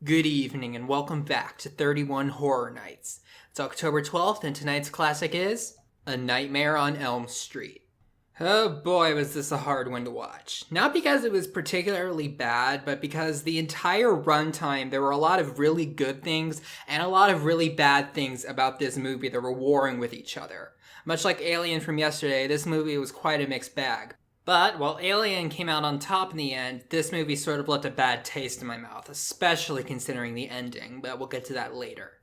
Good evening and welcome back to 31 Horror Nights. It's October 12th and tonight's classic is A Nightmare on Elm Street. Oh boy, was this a hard one to watch. Not because it was particularly bad, but because the entire runtime there were a lot of really good things and a lot of really bad things about this movie that were warring with each other. Much like Alien from yesterday, this movie was quite a mixed bag. But while Alien came out on top in the end, this movie sort of left a bad taste in my mouth, especially considering the ending, but we'll get to that later.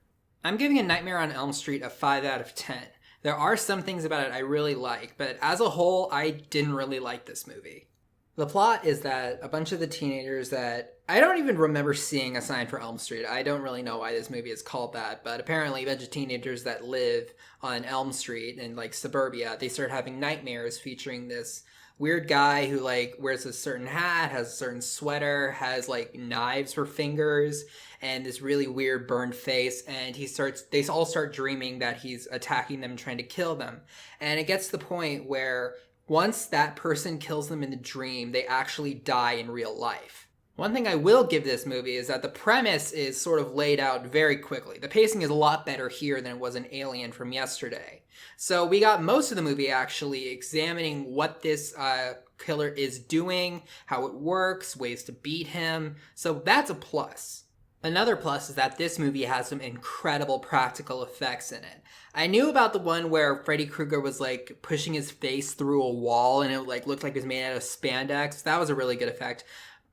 I'm giving A Nightmare on Elm Street a 5 out of 10. There are some things about it I really like, but as a whole, I didn't really like this movie. The plot is that a bunch of the teenagers that I don't even remember seeing a sign for Elm Street. I don't really know why this movie is called that, but apparently a bunch of teenagers that live on Elm Street in like suburbia, they start having nightmares featuring this weird guy who like wears a certain hat, has a certain sweater, has like knives for fingers, and this really weird burned face, and they all start dreaming that he's attacking them and trying to kill them. And it gets to the point where once that person kills them in the dream, they actually die in real life. One thing I will give this movie is that the premise is sort of laid out very quickly. The pacing is a lot better here than it was in Alien from yesterday. So we got most of the movie actually examining what this killer is doing, how it works, ways to beat him. So that's a plus. Another plus is that this movie has some incredible practical effects in it. I knew about the one where Freddy Krueger was like pushing his face through a wall and it like looked like it was made out of spandex. That was a really good effect.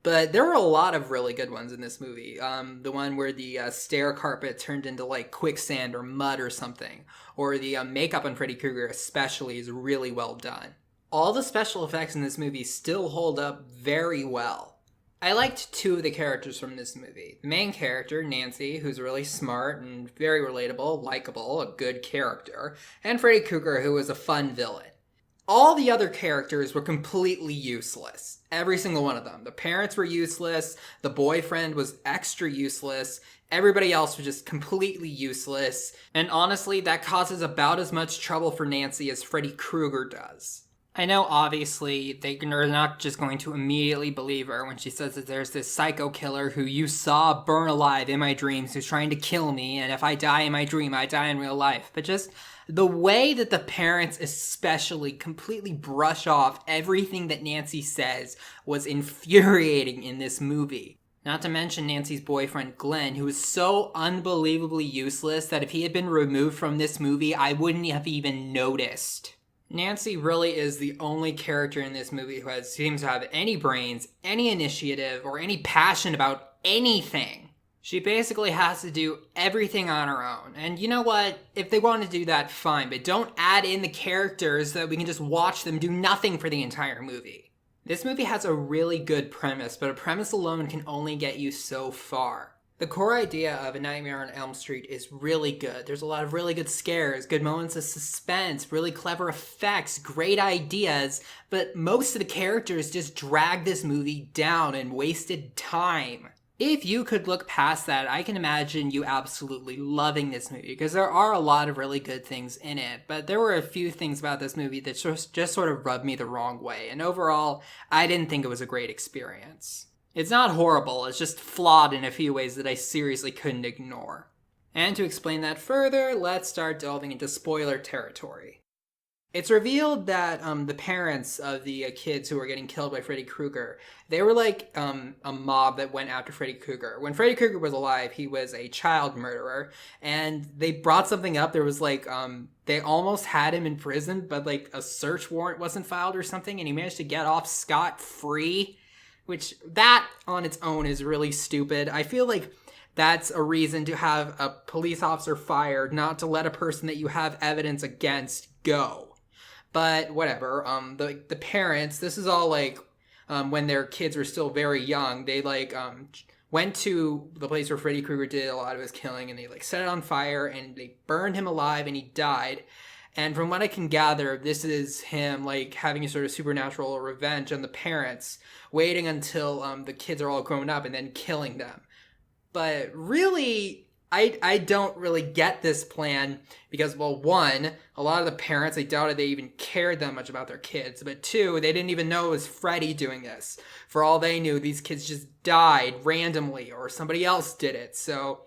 But there were a lot of really good ones in this movie. The one where the stair carpet turned into like quicksand or mud or something. Or the makeup on Freddy Krueger especially is really well done. All the special effects in this movie still hold up very well. I liked two of the characters from this movie. The main character, Nancy, who's really smart and very relatable, likable, a good character. And Freddy Krueger, who was a fun villain. All the other characters were completely useless. Every single one of them. The parents were useless. The boyfriend was extra useless. Everybody else was just completely useless. And honestly, that causes about as much trouble for Nancy as Freddy Krueger does. I know, obviously, they're not just going to immediately believe her when she says that there's this psycho killer who you saw burn alive in my dreams who's trying to kill me, and if I die in my dream, I die in real life. But just the way that the parents especially completely brush off everything that Nancy says was infuriating in this movie. Not to mention Nancy's boyfriend, Glenn, who is so unbelievably useless that if he had been removed from this movie, I wouldn't have even noticed. Nancy really is the only character in this movie who seems to have any brains, any initiative, or any passion about anything. She basically has to do everything on her own. And you know what? If they want to do that, fine. But don't add in the characters so that we can just watch them do nothing for the entire movie. This movie has a really good premise, but a premise alone can only get you so far. The core idea of A Nightmare on Elm Street is really good. There's a lot of really good scares, good moments of suspense, really clever effects, great ideas, but most of the characters just drag this movie down and wasted time. If you could look past that, I can imagine you absolutely loving this movie, because there are a lot of really good things in it, but there were a few things about this movie that just sort of rubbed me the wrong way, and overall, I didn't think it was a great experience. It's not horrible, it's just flawed in a few ways that I seriously couldn't ignore. And to explain that further, let's start delving into spoiler territory. It's revealed that the parents of the kids who were getting killed by Freddy Krueger, they were like a mob that went after Freddy Krueger. When Freddy Krueger was alive, he was a child murderer, and they brought something up. There was like, they almost had him in prison, but like a search warrant wasn't filed or something, and he managed to get off scot-free. Which, that on its own is really stupid. I feel like that's a reason to have a police officer fired, not to let a person that you have evidence against go. But whatever, the parents, this is all like, when their kids were still very young, they like, went to the place where Freddy Krueger did a lot of his killing, and they like set it on fire, and they burned him alive, and he died. And from what I can gather, this is him like having a sort of supernatural revenge on the parents, waiting until the kids are all grown up and then killing them. But really, I don't really get this plan because, well, one, a lot of the parents, I doubted they even cared that much about their kids. But two, they didn't even know it was Freddy doing this. For all they knew, these kids just died randomly or somebody else did it. So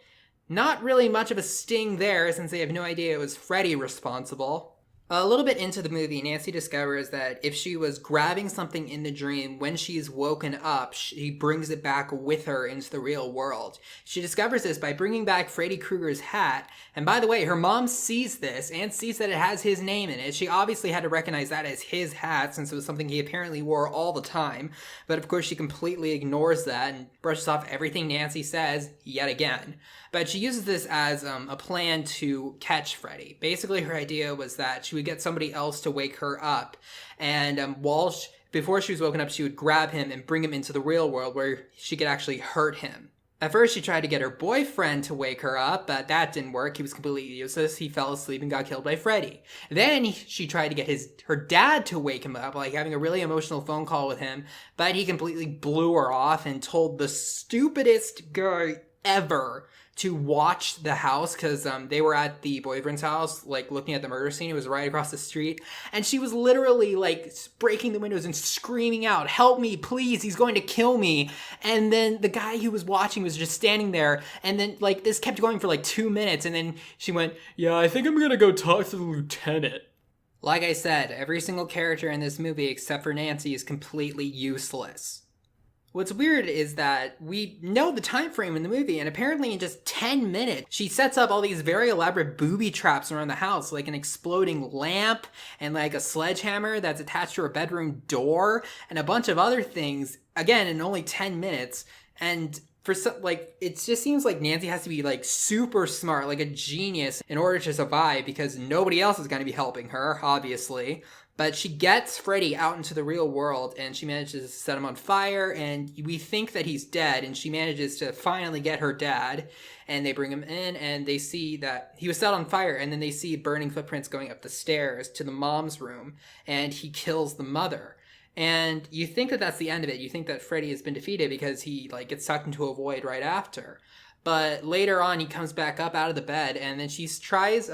not really much of a sting there since they have no idea it was Freddy responsible. A little bit into the movie, Nancy discovers that if she was grabbing something in the dream, when she's woken up, she brings it back with her into the real world. She discovers this by bringing back Freddy Krueger's hat. And by the way, her mom sees this and sees that it has his name in it. She obviously had to recognize that as his hat since it was something he apparently wore all the time. But of course, she completely ignores that and brushes off everything Nancy says yet again. But she uses this as a plan to catch Freddy. Basically, her idea was that she would get somebody else to wake her up. And before she was woken up, she would grab him and bring him into the real world where she could actually hurt him. At first, she tried to get her boyfriend to wake her up, but that didn't work. He was completely useless. He fell asleep and got killed by Freddy. Then she tried to get her dad to wake him up, like having a really emotional phone call with him, but he completely blew her off and told the stupidest guy ever to watch the house because they were at the boyfriend's house, like looking at the murder scene. It was right across the street. And she was literally like breaking the windows and screaming out, "Help me, please, he's going to kill me." And then the guy who was watching was just standing there. And then like this kept going for like 2 minutes. And then she went, "Yeah, I think I'm going to go talk to the lieutenant." Like I said, every single character in this movie except for Nancy is completely useless. What's weird is that we know the time frame in the movie, and apparently in just 10 minutes, she sets up all these very elaborate booby traps around the house, like an exploding lamp, and like a sledgehammer that's attached to her bedroom door, and a bunch of other things, again, in only 10 minutes, and for some, like, it just seems like Nancy has to be like super smart, like a genius, in order to survive, because nobody else is going to be helping her, obviously. But she gets Freddy out into the real world, and she manages to set him on fire, and we think that he's dead, and she manages to finally get her dad, and they bring him in, and they see that he was set on fire, and then they see burning footprints going up the stairs to the mom's room, and he kills the mother. And you think that that's the end of it. You think that Freddy has been defeated because he like gets sucked into a void right after. But later on, he comes back up out of the bed, and then she tries,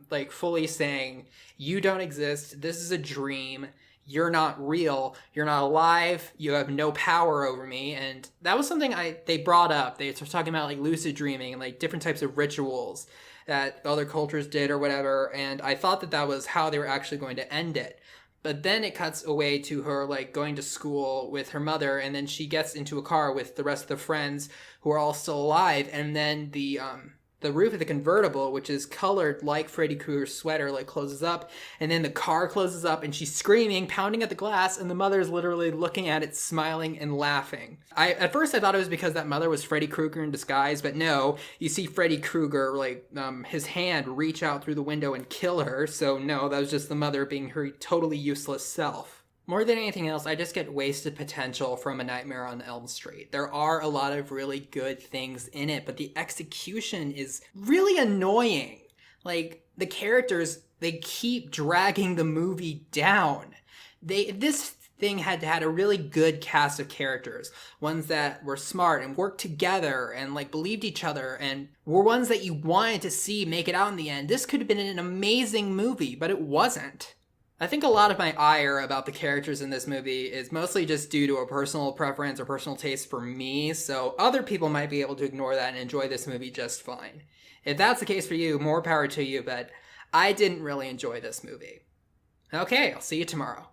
like, fully saying, "You don't exist, this is a dream, you're not real, you're not alive, you have no power over me." And that was something they brought up. They were talking about, like, lucid dreaming and, like, different types of rituals that other cultures did or whatever, and I thought that that was how they were actually going to end it. But then it cuts away to her, like, going to school with her mother, and then she gets into a car with the rest of the friends who are all still alive, and then the roof of the convertible, which is colored like Freddy Krueger's sweater, like, closes up, and then the car closes up, and she's screaming, pounding at the glass, and the mother's literally looking at it, smiling and laughing. At first I thought it was because that mother was Freddy Krueger in disguise, but no, you see Freddy Krueger, like, his hand reach out through the window and kill her, so no, that was just the mother being her totally useless self. More than anything else, I just get wasted potential from A Nightmare on Elm Street. There are a lot of really good things in it, but the execution is really annoying. Like, the characters, they keep dragging the movie down. This thing had a really good cast of characters. Ones that were smart and worked together and, like, believed each other and were ones that you wanted to see make it out in the end. This could have been an amazing movie, but it wasn't. I think a lot of my ire about the characters in this movie is mostly just due to a personal preference or personal taste for me, so other people might be able to ignore that and enjoy this movie just fine. If that's the case for you, more power to you, but I didn't really enjoy this movie. Okay, I'll see you tomorrow.